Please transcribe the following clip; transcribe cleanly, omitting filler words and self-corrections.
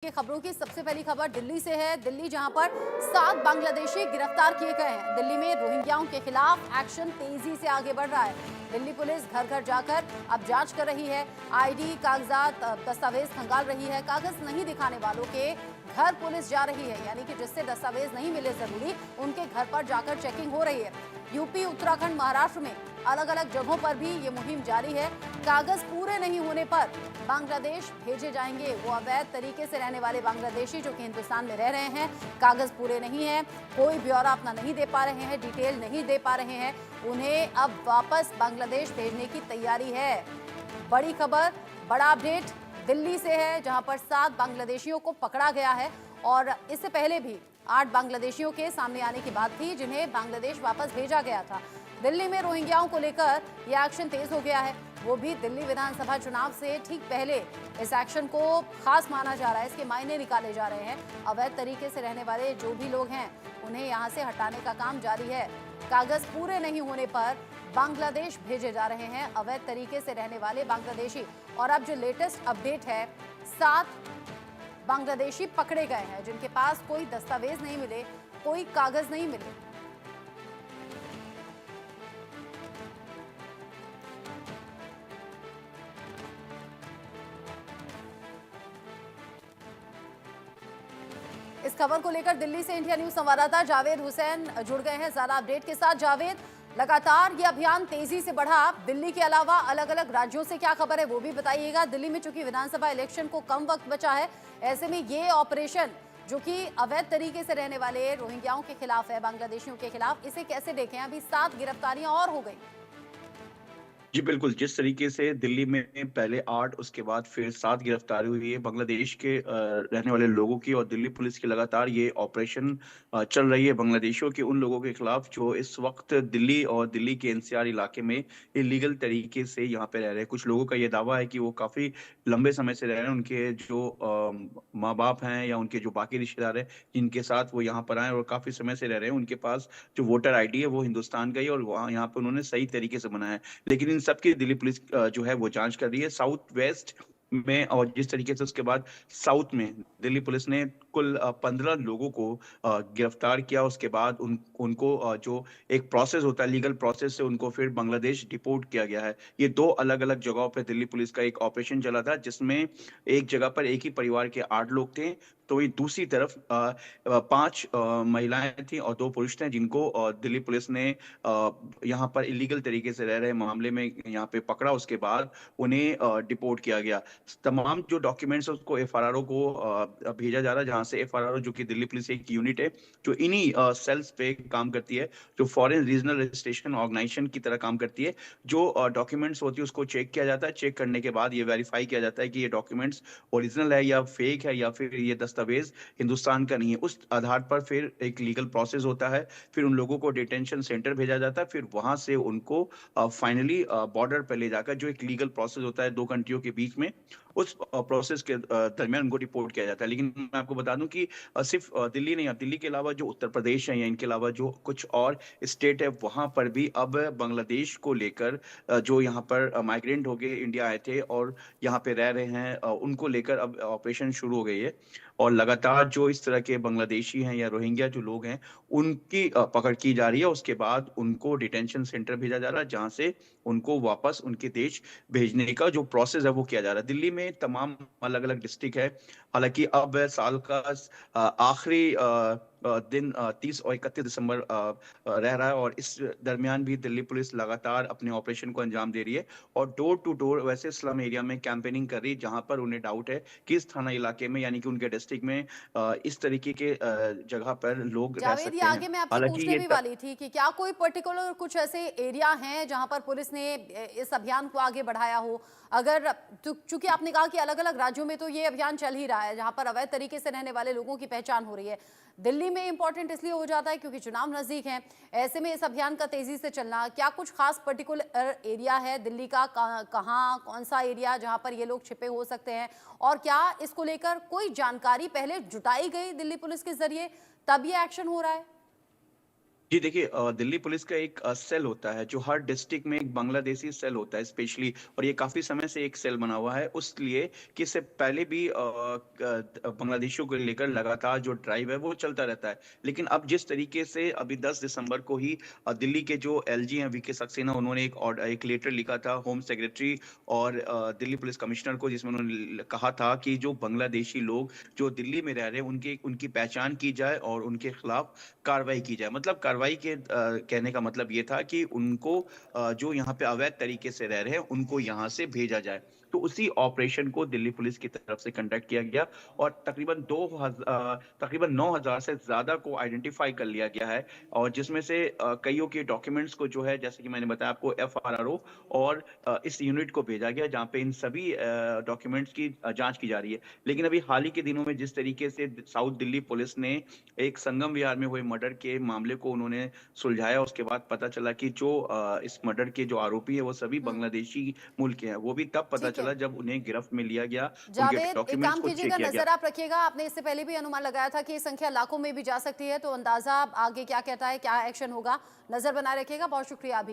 की खबरों की सबसे पहली खबर दिल्ली से है। दिल्ली जहां पर 7 बांग्लादेशी गिरफ्तार किए गए हैं। दिल्ली में रोहिंग्याओं के खिलाफ एक्शन तेजी से आगे बढ़ रहा है। दिल्ली पुलिस घर घर जाकर अब जांच कर रही है। आईडी कागजात दस्तावेज खंगाल रही है। कागज नहीं दिखाने वालों के घर पुलिस जा रही है, यानी कि जिससे दस्तावेज नहीं मिले जरूरी उनके घर पर जाकर चेकिंग हो रही है। यूपी, उत्तराखंड, महाराष्ट्र में अलग अलग जगहों पर भी ये मुहिम जारी है। कागज पूरे नहीं होने पर बांग्लादेश भेजे जाएंगे। वो अवैध तरीके से रहने वाले बांग्लादेशी जो कि हिंदुस्तान में रह रहे हैं, कागज पूरे नहीं है, कोई ब्यौरा अपना नहीं दे पा रहे हैं, डिटेल नहीं दे पा रहे हैं, उन्हें अब वापस बांग्लादेश भेजने की तैयारी है। बड़ी खबर, बड़ा अपडेट दिल्ली से है, जहां पर 7 बांग्लादेशियों को पकड़ा गया है और इससे पहले भी 8 बांग्लादेशियों के सामने आने की बात थी जिन्हें बांग्लादेश वापस भेजा गया था। दिल्ली में रोहिंग्याओं को लेकर यह एक्शन तेज हो गया है, वो भी दिल्ली विधानसभा चुनाव से ठीक पहले। इस एक्शन को खास माना जा रहा है, इसके मायने निकाले जा रहे हैं। अवैध तरीके से रहने वाले जो भी लोग हैं उन्हें यहां से हटाने का काम जारी है। कागज पूरे नहीं होने पर बांग्लादेश भेजे जा रहे हैं अवैध तरीके से रहने वाले बांग्लादेशी। और अब जो लेटेस्ट अपडेट है, 7 बांग्लादेशी पकड़े गए हैं जिनके पास कोई दस्तावेज नहीं मिले, कोई कागज नहीं मिले। इस खबर को लेकर दिल्ली से इंडिया न्यूज संवाददाता जावेद हुसैन जुड़ गए हैं ज्यादा अपडेट के साथ। जावेद, लगातार ये अभियान तेजी से बढ़ा, दिल्ली के अलावा अलग अलग राज्यों से क्या खबर है वो भी बताइएगा। दिल्ली में चूंकि विधानसभा इलेक्शन को कम वक्त बचा है, ऐसे में ये ऑपरेशन जो कि अवैध तरीके से रहने वाले रोहिंग्याओं के खिलाफ है, बांग्लादेशियों के खिलाफ, इसे कैसे देखें? अभी 7 गिरफ्तारियां और हो गई। जी बिल्कुल, जिस तरीके से दिल्ली में पहले 8 उसके बाद फिर 7 गिरफ्तारी हुई है बांग्लादेश के रहने वाले लोगों की, और दिल्ली पुलिस की लगातार ये ऑपरेशन चल रही है बांग्लादेशियों के उन लोगों के खिलाफ जो इस वक्त दिल्ली और दिल्ली के एनसीआर इलाके में इलीगल तरीके से यहाँ पे रह रहे हैं। कुछ लोगों का ये दावा है कि वो काफ़ी लंबे समय से रह रहे हैं, उनके जो माँ बाप हैं या उनके जो बाकी रिश्तेदार हैं जिनके साथ वो यहाँ पर आए और काफ़ी समय से रह रहे हैं, उनके पास जो वोटर आईडी है वो हिंदुस्तान का ही, और वहाँ यहाँ पे उन्होंने सही तरीके से बनाया है। लेकिन इन सबकी दिल्ली पुलिस जो है वो जांच कर रही है साउथ वेस्ट में, और जिस तरीके से उसके बाद साउथ में दिल्ली पुलिस ने कुल 15 लोगों को गिरफ्तार किया। उसके बाद उनको जो एक प्रोसेस होता है, लीगल प्रोसेस से उनको फिर बांग्लादेश डिपोर्ट किया गया है। ये 2 अलग अलग जगहों पे दिल्ली पुलिस का एक ऑपरेशन चला था, जिसमें एक जगह पर एक ही परिवार के 8 लोग थे, तो ये दूसरी तरफ 5 महिलाएं थी और 2 पुरुष थे जिनको दिल्ली पुलिस ने यहाँ पर इलीगल तरीके से रह रहे मामले में यहाँ पे पकड़ा। उसके बाद उन्हें डिपोर्ट किया गया। तमाम जो डॉक्यूमेंट्स है उसको एफआरआर को भेजा जा रहा है, जहाँ से एफआरआर जो कि दिल्ली पुलिस एक यूनिट है जो इन्हीं सेल्स पे काम करती है, जो फॉरेन रीजनल रजिस्ट्रेशन ऑर्गेनाइजेशन की तरह काम करती है। जो डॉक्यूमेंट्स होती है उसको चेक किया जाता है, चेक करने के बाद ये वेरीफाई किया जाता है कि ये डॉक्यूमेंट्स ओरिजिनल है या फेक है, या फिर ये दस्तावेज हिंदुस्तान का नहीं है। उस आधार पर फिर एक लीगल प्रोसेस होता है, फिर उन लोगों को डिटेंशन सेंटर भेजा जाता है, फिर वहां से उनको फाइनली बॉर्डर पर ले जाकर जो एक लीगल प्रोसेस होता है 2 कंट्रियों के बीच में, उस प्रोसेस के दरमियान उनको रिपोर्ट किया जाता है। लेकिन मैं आपको बता दूं कि सिर्फ दिल्ली नहीं, दिल्ली के अलावा जो उत्तर प्रदेश है या इनके अलावा जो कुछ और स्टेट है वहां पर भी अब बांग्लादेश को लेकर जो यहाँ पर माइग्रेंट होके इंडिया आए थे और यहाँ पे रह रहे हैं, उनको लेकर अब ऑपरेशन शुरू हो गई है। और लगातार जो इस तरह के बांग्लादेशी हैं या रोहिंग्या जो लोग हैं उनकी पकड़ की जा रही है। उसके बाद उनको डिटेंशन सेंटर भेजा जा रहा है, जहां से उनको वापस उनके देश भेजने का जो प्रोसेस है वो किया जा रहा है। दिल्ली में तमाम अलग अलग डिस्ट्रिक्ट है। हालांकि अब साल का आखिरी दिन 30 और 31 दिसंबर रह रहा है, और इस दरमियान भी दिल्ली पुलिस लगातार अपने ऑपरेशन को अंजाम दे रही है और डोर टू डोर वैसे स्लम एरिया में कैंपेनिंग कर रही है जहां पर उन्हें डाउट है कि इस थाना इलाके में यानी कि उनके डिस्ट्रिक्ट में इस तरीके के जगह पर लोग रह जावेद, ये सकते हैं। आगे मैं आपसे हालांकि पूछने ये भी वाली थी कि क्या कोई पर्टिकुलर कुछ ऐसे एरिया हैं जहां पर पुलिस ने इस अभियान को आगे बढ़ाया हो? अगर चूंकि आपने कहा कि अलग अलग राज्यों में तो ये अभियान चल ही रहा है जहां पर अवैध तरीके से रहने वाले लोगों की पहचान हो रही है, दिल्ली में इंपॉर्टेंट इसलिए हो जाता है क्योंकि चुनाव नजदीक है, ऐसे में इस अभियान का तेजी से चलना, क्या कुछ खास पर्टिकुलर एरिया है दिल्ली का, कहाँ कौन सा एरिया जहां पर ये लोग छिपे हो सकते हैं, और क्या इसको लेकर कोई जानकारी पहले जुटाई गई दिल्ली पुलिस के जरिए तब ये एक्शन हो रहा है? जी देखिए, दिल्ली पुलिस का एक सेल होता है जो हर डिस्ट्रिक्ट में एक बांग्लादेशी सेल होता है स्पेशली, और ये काफी समय से एक सेल बना हुआ है उसलिए कि इससे पहले भी बांग्लादेशियों को लेकर लगातार जो ड्राइव है वो चलता रहता है। लेकिन अब जिस तरीके से अभी 10 दिसंबर को ही दिल्ली के जो एलजी हैं वीके सक्सेना, उन्होंने एक लेटर लिखा था होम सेक्रेटरी और दिल्ली पुलिस कमिश्नर को, जिसमें उन्होंने कहा था कि जो बांग्लादेशी लोग जो दिल्ली में रह रहे हैं उनकी उनकी पहचान की जाए और उनके खिलाफ कार्रवाई की जाए। मतलब कार्रवाई के कहने का मतलब ये था कि उनको जो यहाँ पे अवैध तरीके से रह रहे हैं उनको यहाँ से भेजा जाए। तो उसी ऑपरेशन को दिल्ली पुलिस की तरफ से कंडक्ट किया गया और तकरीबन 9,000 से ज्यादा को आइडेंटिफाई कर लिया गया है, और जिसमें से कईयों के डॉक्यूमेंट्स को जो है, जैसे कि मैंने बताया आपको, एफआरआरओ और इस यूनिट को भेजा गया जहाँ पे इन सभी डॉक्यूमेंट्स की जांच की जा रही है। लेकिन अभी हाल ही के दिनों में जिस तरीके से साउथ दिल्ली पुलिस ने एक संगम विहार में हुए मर्डर के मामले को उन्होंने सुलझाया, उसके बाद पता चला कि जो इस मर्डर के जो आरोपी है वो सभी हम्म, बांग्लादेशी मूल के हैं। वो भी तब पता ठीक है। चला जब उन्हें गिरफ्त में लिया गया, उनके जावेद, एक डॉक्यूमेंट्स काम को चेक कीजिएगा, किया गया। नजर आप रखिएगा। आपने इससे पहले भी अनुमान लगाया था कि ये संख्या लाखों में भी जा सकती है, तो अंदाजा आगे क्या कहता है, क्या एक्शन होगा, नजर बनाए रखिएगा। बहुत शुक्रिया अभी